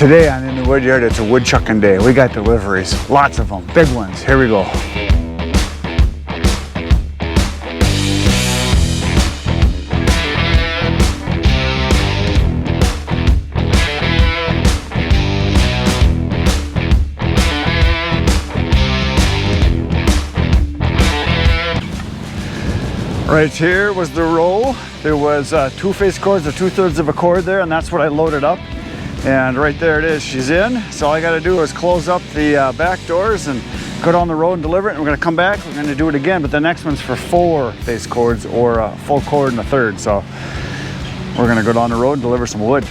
Today on In the Wood Yard, it's a wood chucking day. We got deliveries, lots of them, big ones. Here we go. Right here was the row. There was 2 face cords of 2/3 of a cord there, and that's what I loaded up. And right there it is, she's in. So all I gotta do is close up the back doors and go down the road and deliver it. And we're gonna come back, we're gonna do it again, but the next one's for 4 face cords or a full cord and 1/3. So we're gonna go down the road and deliver some wood.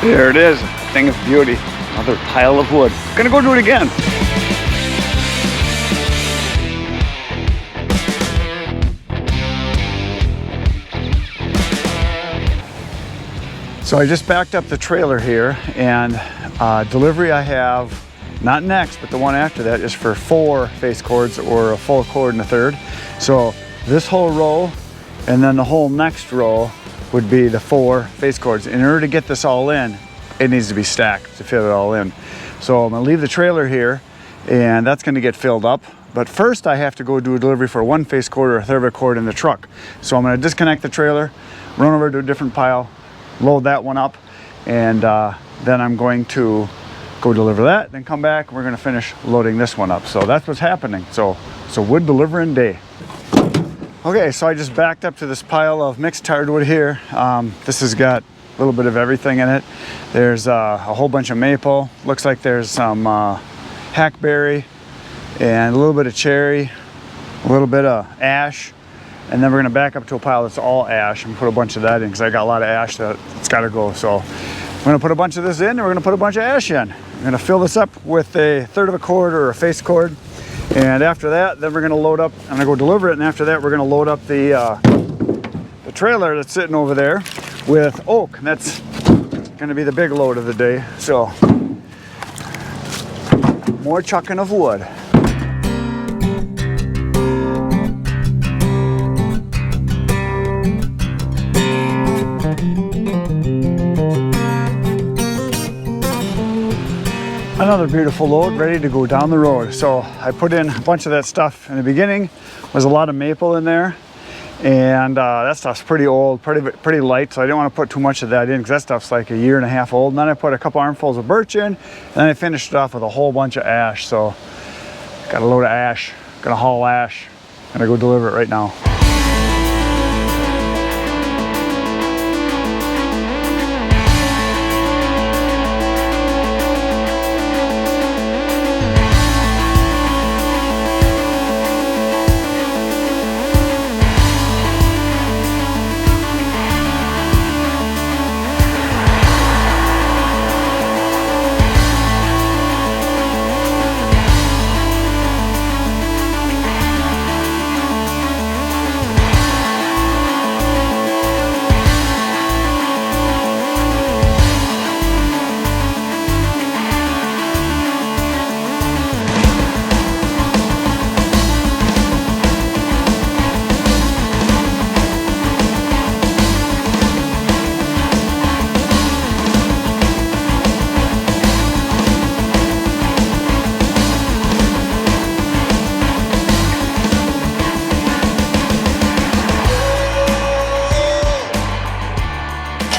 There it is, a thing of beauty. Another pile of wood. Gonna go do it again. So I just backed up the trailer here, and delivery I have, not next, but the one after that is for 4 face cords or a full cord and 1/3. So this whole row and then the whole next row would be the 4 face cords. In order to get this all in, it needs to be stacked to fit it all in. So I'm gonna leave the trailer here, and that's gonna get filled up. But first I have to go do a delivery for 1 face cord or 1/3 of a cord in the truck. So I'm gonna disconnect the trailer, run over to a different pile, load that one up, and then I'm going to go deliver that, then come back, and we're gonna finish loading this one up. So that's what's happening. So it's a wood delivering day. Okay, so I just backed up to this pile of mixed hardwood here. This has got a little bit of everything in it. There's a whole bunch of maple. Looks like there's some hackberry and a little bit of cherry, a little bit of ash. And then we're gonna back up to a pile that's all ash and put a bunch of that in because I got a lot of ash that's gotta go. So I'm gonna put a bunch of this in and we're gonna put a bunch of ash in. I'm gonna fill this up with a 1/3 of a cord or a face cord. And after that, then we're gonna load up, I'm gonna go deliver it, and after that, we're gonna load up the trailer that's sitting over there with oak. That's gonna be the big load of the day. So, more chucking of wood. Another beautiful load ready to go down the road. So I put in a bunch of that stuff in the beginning. There's a lot of maple in there, and that stuff's pretty old, pretty light, so I didn't want to put too much of that in because that stuff's like 1.5 years old. And then I put a couple armfuls of birch in, and then I finished it off with a whole bunch of ash. So got a load of ash, gonna haul ash, gonna go deliver it right now.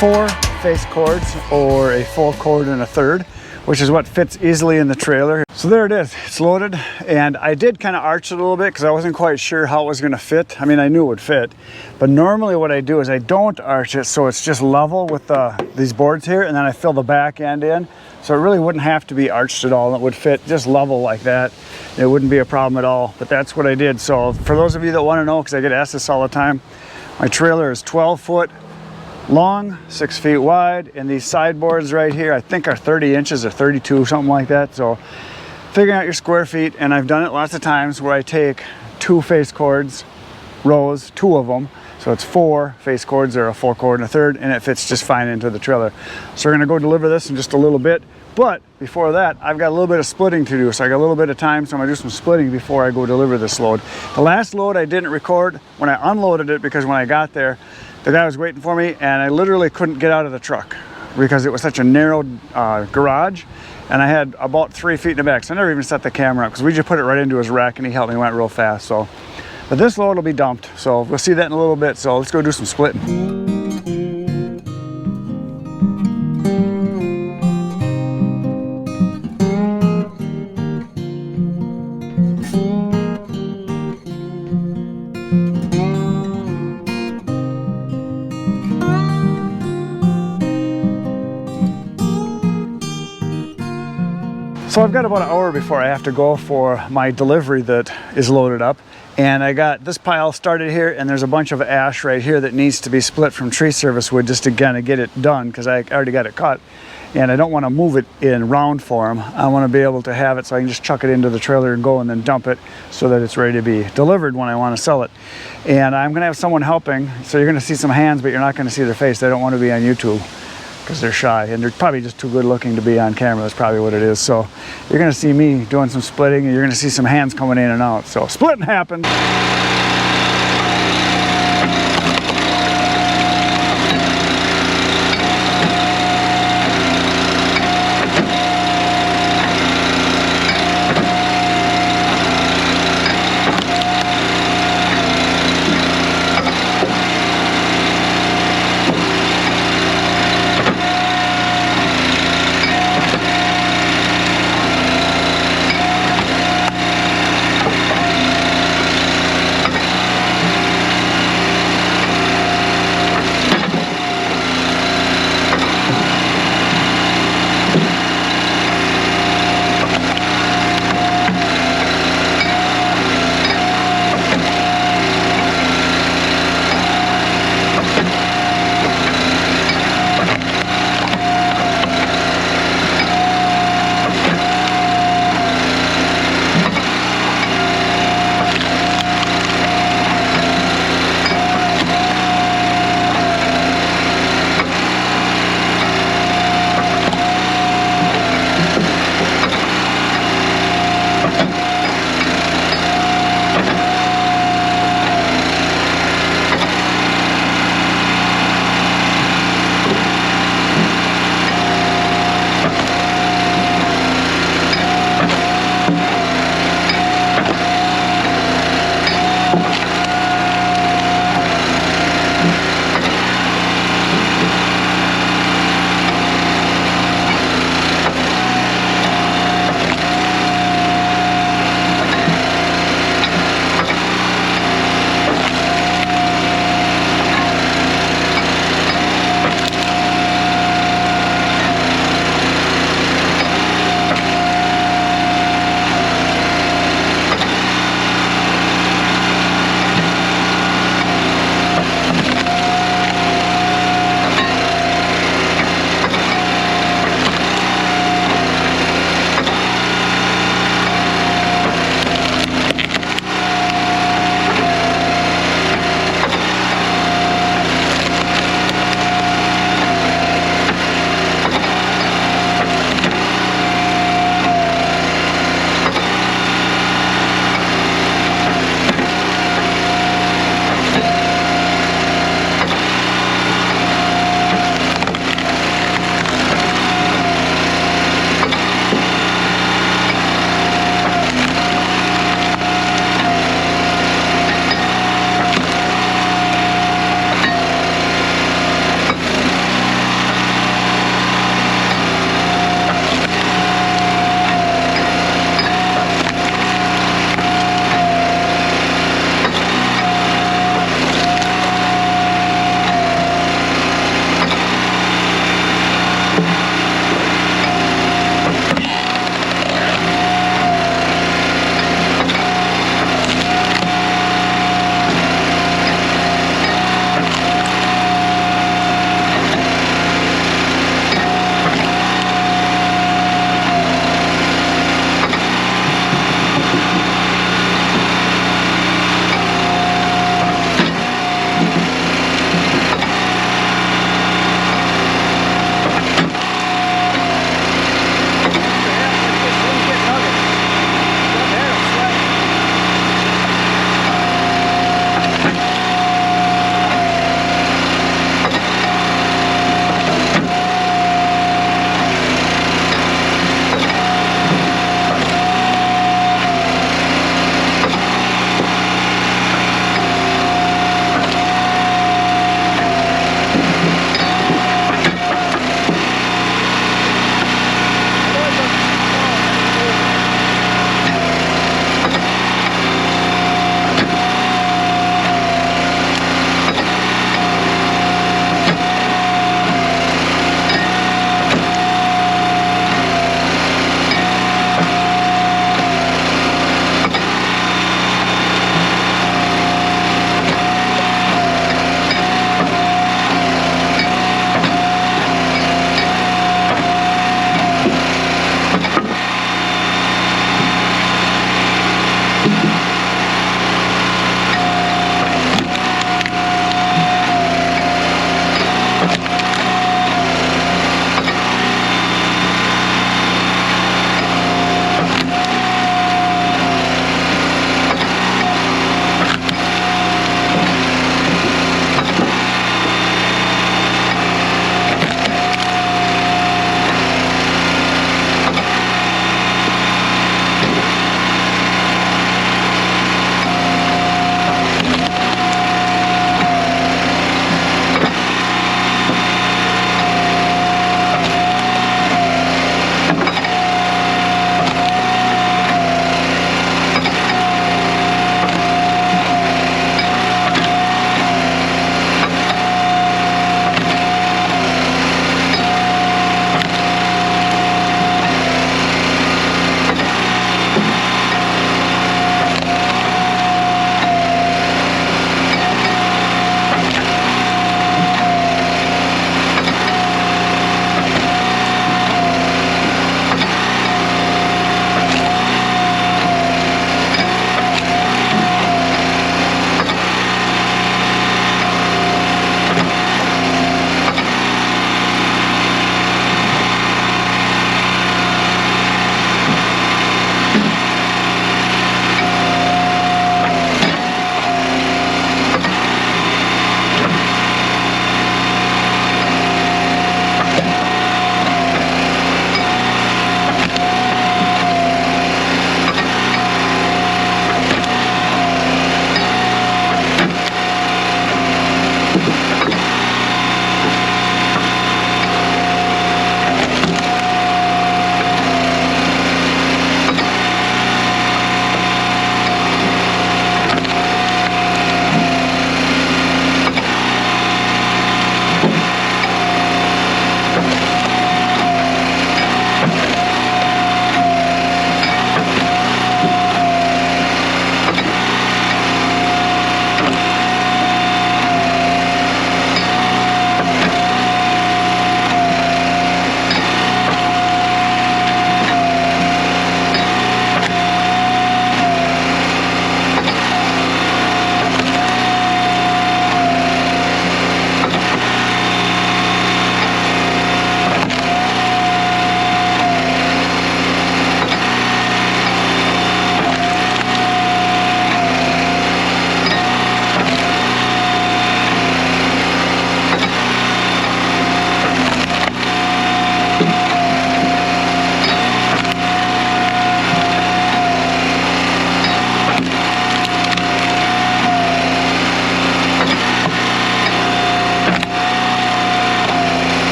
Four face cords or a full cord and 1/3 which is what fits easily in the trailer. So there it is, it's loaded, and I did kind of arch it a little bit because I wasn't quite sure how it was going to fit. I mean, I knew it would fit, but normally what I do is I don't arch it, so it's just level with these boards here, and then I fill the back end in. So it really wouldn't have to be arched at all, and it would fit just level like that. It wouldn't be a problem at all, but that's what I did. So for those of you that want to know, because I get asked this all the time, my trailer is 12 foot long, 6 feet wide, and these sideboards right here I think are 30 inches or 32, something like that. So figuring out your square feet, and I've done it lots of times where I take 2 face cords, rows, 2 of them, so it's 4 face cords or a full cord and a third, and it fits just fine into the trailer. So we're gonna go deliver this in just a little bit, but before that I've got a little bit of splitting to do, so I got a little bit of time, so I'm gonna do some splitting before I go deliver this load. The last load I didn't record when I unloaded it because when I got there the guy was waiting for me and I literally couldn't get out of the truck because it was such a narrow garage, and I had about 3 feet in the back, so I never even set the camera up because we just put it right into his rack and he helped me, went real fast. So, but this load will be dumped, so we'll see that in a little bit. So let's go do some splitting. So I've got about an hour before I have to go for my delivery that is loaded up, and I got this pile started here, and there's a bunch of ash right here that needs to be split from tree service wood just to kind of get it done because I already got it cut, and I don't want to move it in round form. I want to be able to have it so I can just chuck it into the trailer and go and then dump it so that it's ready to be delivered when I want to sell it. And I'm going to have someone helping, so you're going to see some hands, but you're not going to see their face. They don't want to be on YouTube because they're shy and they're probably just too good looking to be on camera. That's probably what it is. So you're gonna see me doing some splitting, and you're gonna see some hands coming in and out. So splitting happened.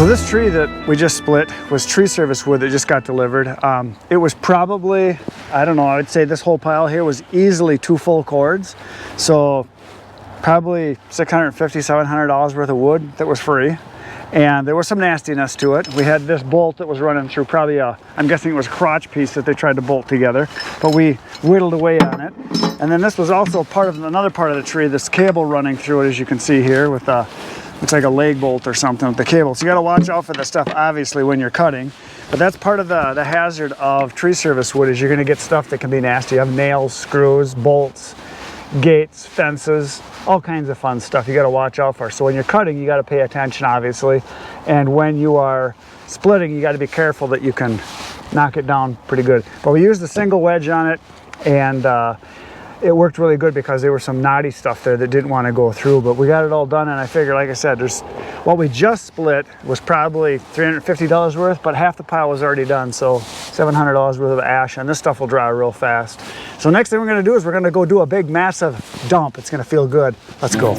So this tree that we just split was tree service wood that just got delivered. It was probably, I don't know, I would say this whole pile here was easily 2 full cords. So probably $650, $700 worth of wood that was free. And there was some nastiness to it. We had this bolt that was running through probably I'm guessing it was a crotch piece that they tried to bolt together, but we whittled away on it. And then this was also part of another part of the tree, this cable running through it, as you can see here, with looks like a leg bolt or something with the cable. So you gotta watch out for this stuff, obviously, when you're cutting. But that's part of the hazard of tree service wood, is you're gonna get stuff that can be nasty. You have nails, screws, bolts, gates, fences, all kinds of fun stuff you got to watch out for. So when you're cutting, you got to pay attention, obviously, and when you are splitting, you got to be careful that you can knock it down pretty good. But we used a single wedge on it, and it worked really good because there was some knotty stuff there that didn't want to go through. But we got it all done, and I figure, like I said, what we just split was probably $350 worth, but half the pile was already done, so $700 worth of ash, and this stuff will dry real fast. So next thing we're going to do is we're going to go do a big massive dump. It's going to feel good. Let's go.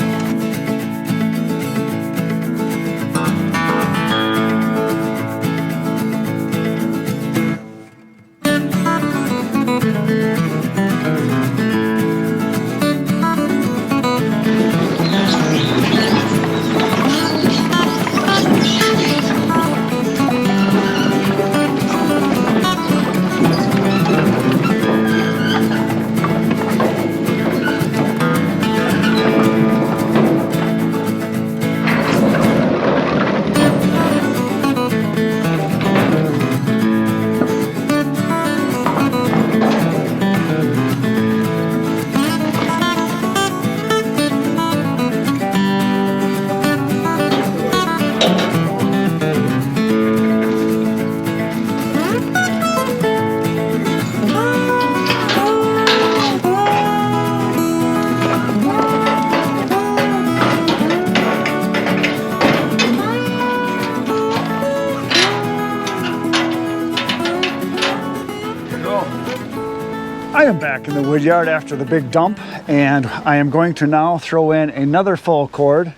I am back in the wood yard after the big dump, and I am going to now throw in another full cord.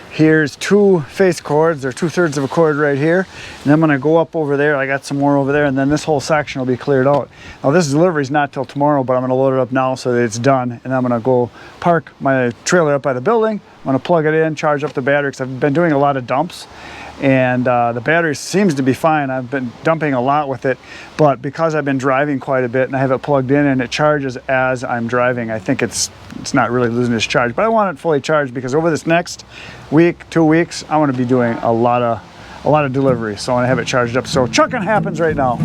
Here's 2 face cords. They're 2/3 of a cord right here, and I'm going to go up over there. I got some more over there, and then this whole section will be cleared out. Now this delivery is not till tomorrow, but I'm going to load it up now so that it's done, and I'm going to go park my trailer up by the building. I'm going to plug it in, charge up the battery, because I've been doing a lot of dumps, and the battery seems to be fine. I've been dumping a lot with it, but because I've been driving quite a bit and I have it plugged in and it charges as I'm driving, I think it's not really losing its charge. But I want it fully charged because over this next week, 2 weeks, I want to be doing a lot of deliveries, so I want to have it charged up. So chucking happens right now.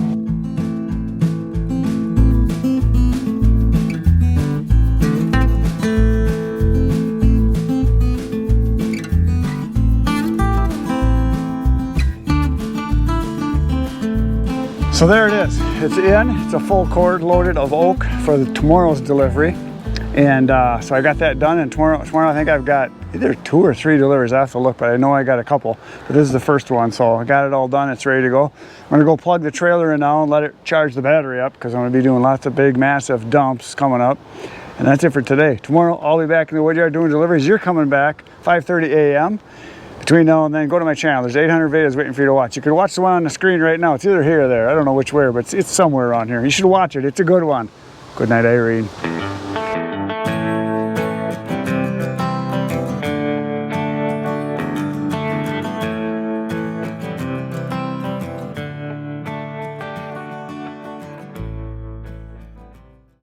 So there it is. It's in. It's a full cord loaded of oak for tomorrow's delivery. And so I got that done, and tomorrow I think I've got either 2 or 3 deliveries. I have to look, but I know I got a couple. But this is the first one, so I got it all done. It's ready to go. I'm gonna go plug the trailer in now and let it charge the battery up, because I'm gonna be doing lots of big, massive dumps coming up. And that's it for today. Tomorrow I'll be back in the woodyard doing deliveries. You're coming back 5:30 a.m. Between now and then, go to my channel. There's 800 videos waiting for you to watch. You can watch the one on the screen right now. It's either here or there. I don't know which way, but it's somewhere around here. You should watch it. It's a good one. Good night, Irene.